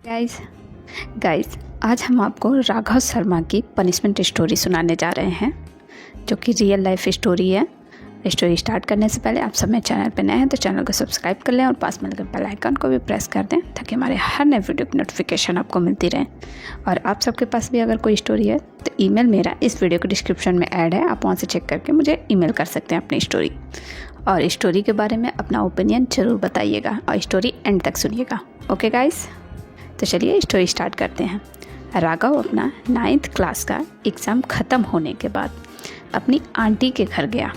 Guys guys आज हम आपको राघव शर्मा की पनिशमेंट स्टोरी सुनाने जा रहे हैं, जो कि रियल लाइफ स्टोरी है। स्टोरी स्टार्ट करने से पहले आप सब मेरे चैनल पर नए हैं तो चैनल को सब्सक्राइब कर लें और पास में लगे बेल आइकन को भी प्रेस कर दें, ताकि हमारे हर नए वीडियो की नोटिफिकेशन आपको मिलती रहे। और आप सबके पास भी अगर कोई स्टोरी है तो ईमेल मेरा इस वीडियो के डिस्क्रिप्शन में ऐड है, आप वहाँ से चेक करके मुझे ईमेल कर सकते हैं अपनी स्टोरी। और स्टोरी के बारे में अपना ओपिनियन ज़रूर बताइएगा और स्टोरी एंड तक सुनिएगा। ओके गाइस, तो चलिए स्टोरी स्टार्ट करते हैं। राघव अपना 9th क्लास का एग्ज़ाम ख़त्म होने के बाद अपनी आंटी के घर गया।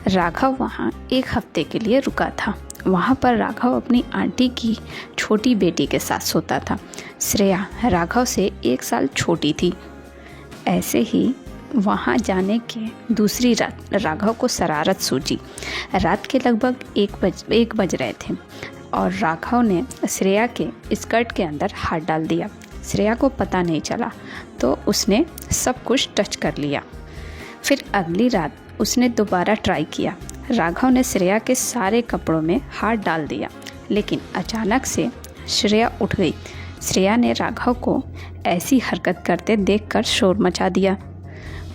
राघव वहाँ एक हफ्ते के लिए रुका था। वहाँ पर राघव अपनी आंटी की छोटी बेटी के साथ सोता था। श्रेया राघव से 1 साल छोटी थी। ऐसे ही वहाँ जाने के दूसरी रात राघव को शरारत सूझी। रात के लगभग 1 बज रहे थे और राघव ने श्रेया के स्कर्ट के अंदर हाथ डाल दिया। श्रेया को पता नहीं चला तो उसने सब कुछ टच कर लिया। फिर अगली रात उसने दोबारा ट्राई किया। राघव ने श्रेया के सारे कपड़ों में हाथ डाल दिया, लेकिन अचानक से श्रेया उठ गई। श्रेया ने राघव को ऐसी हरकत करते देखकर शोर मचा दिया।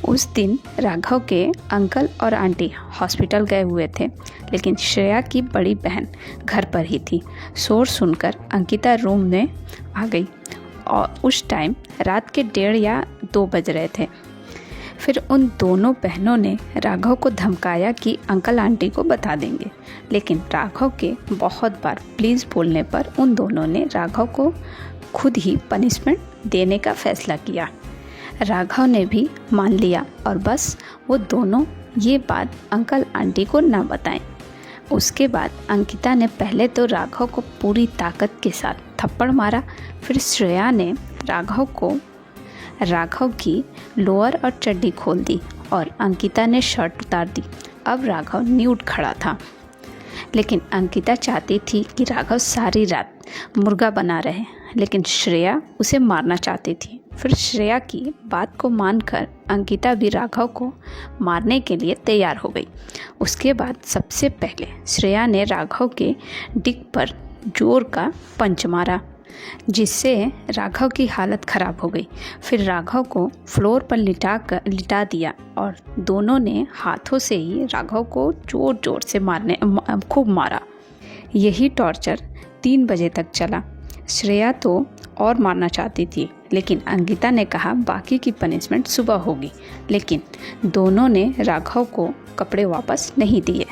उस दिन राघव के अंकल और आंटी हॉस्पिटल गए हुए थे, लेकिन श्रेया की बड़ी बहन घर पर ही थी। शोर सुनकर अंकिता रूम में आ गई और उस टाइम रात के 1:30 या 2 बज रहे थे। फिर उन दोनों बहनों ने राघव को धमकाया कि अंकल आंटी को बता देंगे, लेकिन राघव के बहुत बार प्लीज़ बोलने पर उन दोनों ने राघव को खुद ही पनिशमेंट देने का फैसला किया। राघव ने भी मान लिया और बस वो दोनों ये बात अंकल आंटी को ना बताएं। उसके बाद अंकिता ने पहले तो राघव को पूरी ताकत के साथ थप्पड़ मारा। फिर श्रेया ने राघव की लोअर और चड्डी खोल दी और अंकिता ने शर्ट उतार दी। अब राघव न्यूड खड़ा था, लेकिन अंकिता चाहती थी कि राघव सारी रात मुर्गा बना रहे, लेकिन श्रेया उसे मारना चाहती थी। फिर श्रेया की बात को मानकर अंकिता भी राघव को मारने के लिए तैयार हो गई। उसके बाद सबसे पहले श्रेया ने राघव के डिग पर जोर का पंच मारा, जिससे राघव की हालत ख़राब हो गई। फिर राघव को फ्लोर पर लिटा दिया और दोनों ने हाथों से ही राघव को जोर जोर से खूब मारा। यही टॉर्चर 3 बजे तक चला। श्रेया तो और मारना चाहती थी, लेकिन अंकिता ने कहा बाकी की पनिशमेंट सुबह होगी। लेकिन दोनों ने राघव को कपड़े वापस नहीं दिए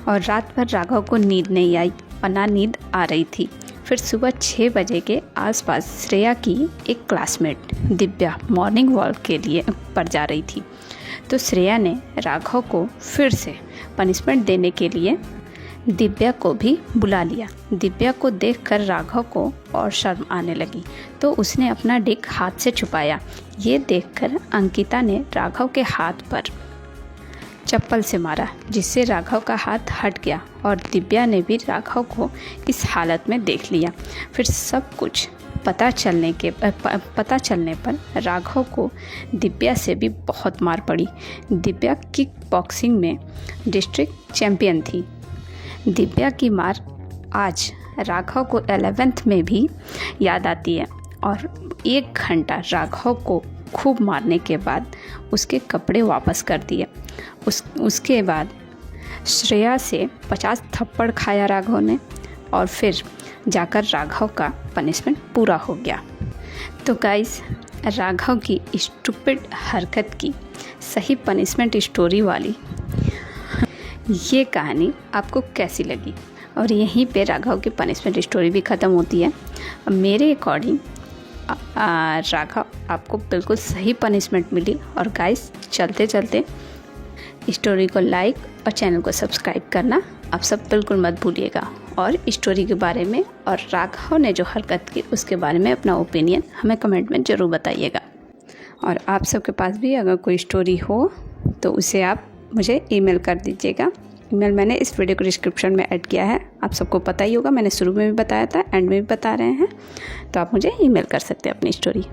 और रात भर राघव को नींद नहीं आई और ना नींद आ रही थी। फिर सुबह 6 बजे के आसपास श्रेया की एक क्लासमेट दिव्या मॉर्निंग वॉक के लिए पर जा रही थी, तो श्रेया ने राघव को फिर से पनिशमेंट देने के लिए दिव्या को भी बुला लिया। दिव्या को देखकर राघव को और शर्म आने लगी, तो उसने अपना डिग हाथ से छुपाया। ये देखकर अंकिता ने राघव के हाथ पर चप्पल से मारा, जिससे राघव का हाथ हट गया और दिव्या ने भी राघव को इस हालत में देख लिया। फिर सब कुछ पता चलने पर राघव को दिव्या से भी बहुत मार पड़ी। दिव्या किक बॉक्सिंग में डिस्ट्रिक्ट चैम्पियन थी। दिव्या की मार आज राघव को 11th में भी याद आती है और 1 घंटा राघव को खूब मारने के बाद उसके कपड़े वापस कर दिए। उसके बाद श्रेया से 50 थप्पड़ खाया राघव ने और फिर जाकर राघव का पनिशमेंट पूरा हो गया। तो गाइस, राघव की स्टूपिड हरकत की सही पनिशमेंट स्टोरी वाली ये कहानी आपको कैसी लगी? और यहीं पे राघव की पनिशमेंट स्टोरी भी ख़त्म होती है। मेरे अकॉर्डिंग राघव आपको बिल्कुल सही पनिशमेंट मिली। और गाइस, चलते चलते स्टोरी को लाइक और चैनल को सब्सक्राइब करना आप सब बिल्कुल मत भूलिएगा। और स्टोरी के बारे में और राघव ने जो हरकत की उसके बारे में अपना ओपिनियन हमें कमेंट में ज़रूर बताइएगा। और आप सबके पास भी अगर कोई स्टोरी हो तो उसे आप मुझे ईमेल कर दीजिएगा। ईमेल मैंने इस वीडियो को डिस्क्रिप्शन में ऐड किया है, आप सबको पता ही होगा। मैंने शुरू में भी बताया था, एंड में भी बता रहे हैं, तो आप मुझे ईमेल कर सकते हैं अपनी स्टोरी।